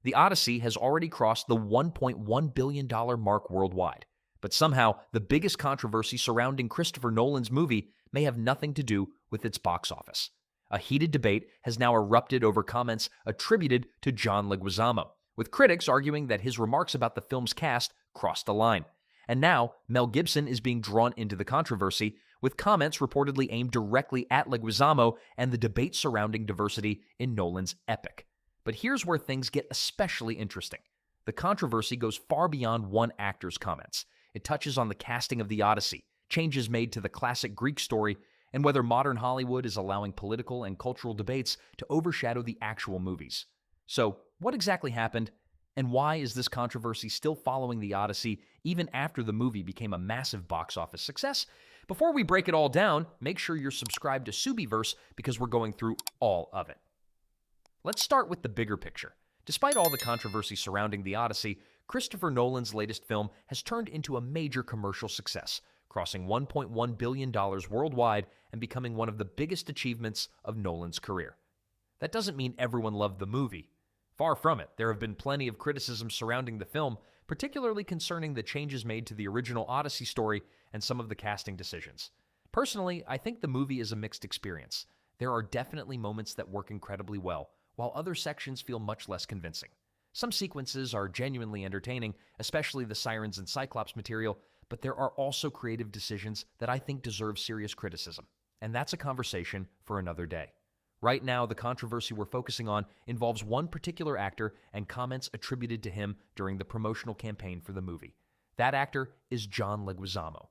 The Odyssey has already crossed the $1.1 billion mark worldwide. But somehow, the biggest controversy surrounding Christopher Nolan's movie may have nothing to do with its box office. A heated debate has now erupted over comments attributed to John Leguizamo, with critics arguing that his remarks about the film's cast crossed the line. And now, Mel Gibson is being drawn into the controversy, with comments reportedly aimed directly at Leguizamo and the debate surrounding diversity in Nolan's epic. But here's where things get especially interesting. The controversy goes far beyond one actor's comments. It touches on the casting of the Odyssey, changes made to the classic Greek story, and whether modern Hollywood is allowing political and cultural debates to overshadow the actual movies. So, what exactly happened, and why is this controversy still following the Odyssey even after the movie became a massive box office success? Before we break it all down, make sure you're subscribed to SubiiVerse because we're going through all of it. Let's start with the bigger picture. Despite all the controversy surrounding the Odyssey, Christopher Nolan's latest film has turned into a major commercial success, crossing $1.1 billion worldwide and becoming one of the biggest achievements of Nolan's career. That doesn't mean everyone loved the movie. Far from it. There have been plenty of criticism surrounding the film, particularly concerning the changes made to the original Odyssey story and some of the casting decisions. Personally, I think the movie is a mixed experience. There are definitely moments that work incredibly well, while other sections feel much less convincing. Some sequences are genuinely entertaining, especially the Sirens and Cyclops material, but there are also creative decisions that I think deserve serious criticism. And that's a conversation for another day. Right now, the controversy we're focusing on involves one particular actor and comments attributed to him during the promotional campaign for the movie. That actor is John Leguizamo.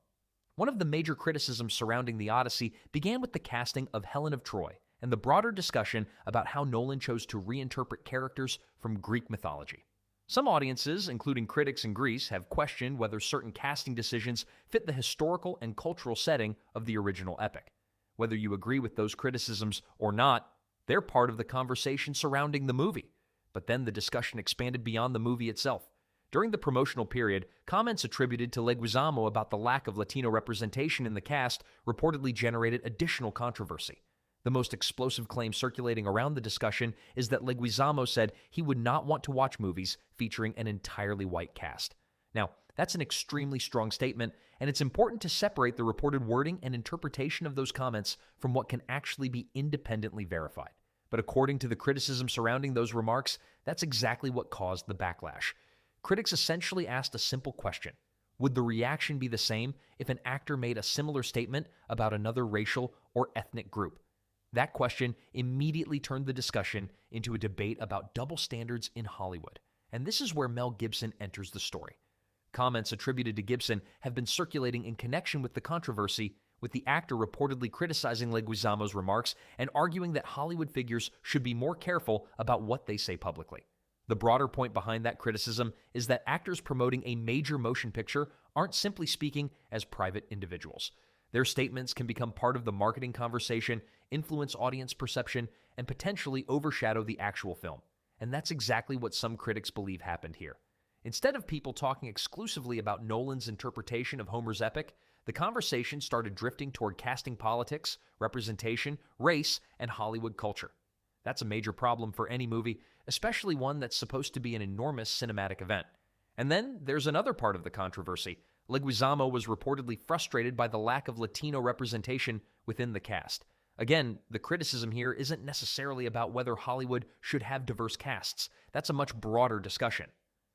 One of the major criticisms surrounding the Odyssey began with the casting of Helen of Troy and the broader discussion about how Nolan chose to reinterpret characters from Greek mythology. Some audiences, including critics in Greece, have questioned whether certain casting decisions fit the historical and cultural setting of the original epic. Whether you agree with those criticisms or not, they're part of the conversation surrounding the movie. But then the discussion expanded beyond the movie itself. During the promotional period, comments attributed to Leguizamo about the lack of Latino representation in the cast reportedly generated additional controversy. The most explosive claim circulating around the discussion is that Leguizamo said he would not want to watch movies featuring an entirely white cast. Now, that's an extremely strong statement, and it's important to separate the reported wording and interpretation of those comments from what can actually be independently verified. But according to the criticism surrounding those remarks, that's exactly what caused the backlash. Critics essentially asked a simple question. Would the reaction be the same if an actor made a similar statement about another racial or ethnic group? That question immediately turned the discussion into a debate about double standards in Hollywood. And this is where Mel Gibson enters the story. Comments attributed to Gibson have been circulating in connection with the controversy, with the actor reportedly criticizing Leguizamo's remarks and arguing that Hollywood figures should be more careful about what they say publicly. The broader point behind that criticism is that actors promoting a major motion picture aren't simply speaking as private individuals. Their statements can become part of the marketing conversation, influence audience perception, and potentially overshadow the actual film. And that's exactly what some critics believe happened here. Instead of people talking exclusively about Nolan's interpretation of Homer's epic, the conversation started drifting toward casting politics, representation, race, and Hollywood culture. That's a major problem for any movie, especially one that's supposed to be an enormous cinematic event. And then there's another part of the controversy. Leguizamo was reportedly frustrated by the lack of Latino representation within the cast. Again, the criticism here isn't necessarily about whether Hollywood should have diverse casts. That's a much broader discussion.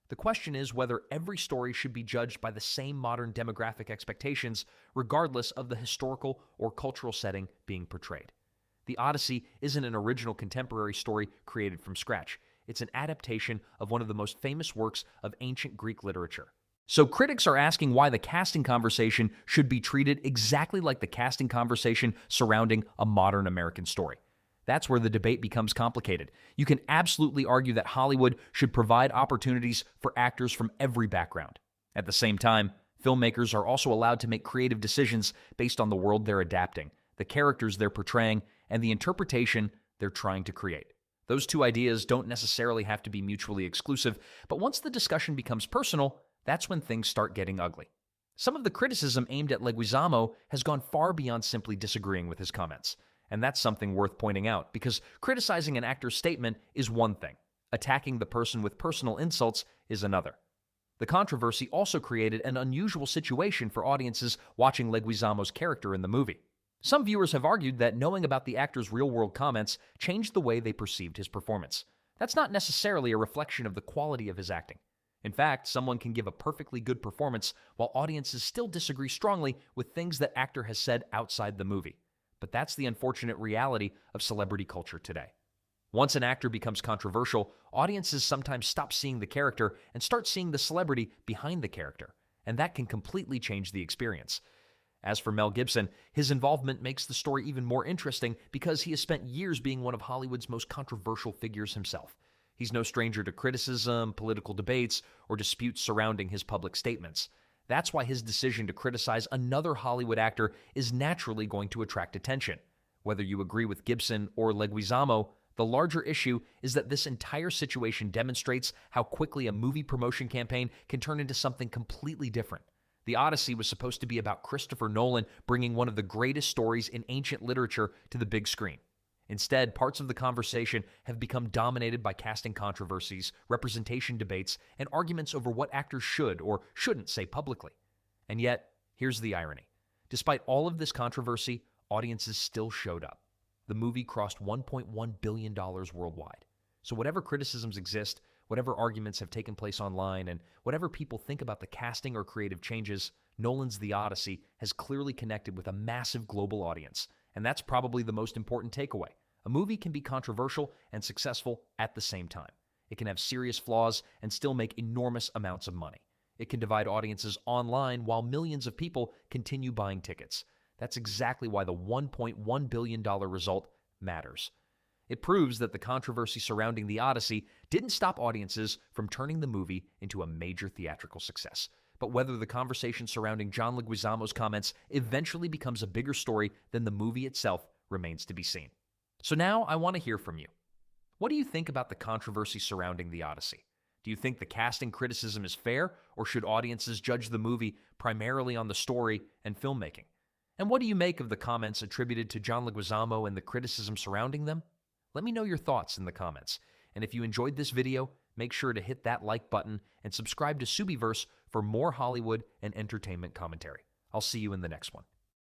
The question is whether every story should be judged by the same modern demographic expectations, regardless of the historical or cultural setting being portrayed. The Odyssey isn't an original contemporary story created from scratch. It's an adaptation of one of the most famous works of ancient Greek literature. So critics are asking why the casting conversation should be treated exactly like the casting conversation surrounding a modern American story. That's where the debate becomes complicated. You can absolutely argue that Hollywood should provide opportunities for actors from every background. At the same time, filmmakers are also allowed to make creative decisions based on the world they're adapting, the characters they're portraying, and the interpretation they're trying to create. Those two ideas don't necessarily have to be mutually exclusive, but once the discussion becomes personal, that's when things start getting ugly. Some of the criticism aimed at Leguizamo has gone far beyond simply disagreeing with his comments. And that's something worth pointing out, because criticizing an actor's statement is one thing. Attacking the person with personal insults is another. The controversy also created an unusual situation for audiences watching Leguizamo's character in the movie. Some viewers have argued that knowing about the actor's real-world comments changed the way they perceived his performance. That's not necessarily a reflection of the quality of his acting. In fact, someone can give a perfectly good performance while audiences still disagree strongly with things that actor has said outside the movie. But that's the unfortunate reality of celebrity culture today. Once an actor becomes controversial, audiences sometimes stop seeing the character and start seeing the celebrity behind the character, and that can completely change the experience. As for Mel Gibson, his involvement makes the story even more interesting because he has spent years being one of Hollywood's most controversial figures himself. He's no stranger to criticism, political debates, or disputes surrounding his public statements. That's why his decision to criticize another Hollywood actor is naturally going to attract attention. Whether you agree with Gibson or Leguizamo, the larger issue is that this entire situation demonstrates how quickly a movie promotion campaign can turn into something completely different. The Odyssey was supposed to be about Christopher Nolan bringing one of the greatest stories in ancient literature to the big screen. Instead, parts of the conversation have become dominated by casting controversies, representation debates, and arguments over what actors should or shouldn't say publicly. And yet, here's the irony. Despite all of this controversy, audiences still showed up. The movie crossed $1.1 billion worldwide. So whatever criticisms exist, whatever arguments have taken place online, and whatever people think about the casting or creative changes, Nolan's The Odyssey has clearly connected with a massive global audience. And that's probably the most important takeaway. A movie can be controversial and successful at the same time. It can have serious flaws and still make enormous amounts of money. It can divide audiences online while millions of people continue buying tickets. That's exactly why the $1.1 billion result matters. It proves that the controversy surrounding The Odyssey didn't stop audiences from turning the movie into a major theatrical success. But whether the conversation surrounding John Leguizamo's comments eventually becomes a bigger story than the movie itself remains to be seen. So now I want to hear from you. What do you think about the controversy surrounding The Odyssey? Do you think the casting criticism is fair, or should audiences judge the movie primarily on the story and filmmaking? And what do you make of the comments attributed to John Leguizamo and the criticism surrounding them? Let me know your thoughts in the comments. And if you enjoyed this video, make sure to hit that like button and subscribe to SubiiVerse for more Hollywood and entertainment commentary. I'll see you in the next one.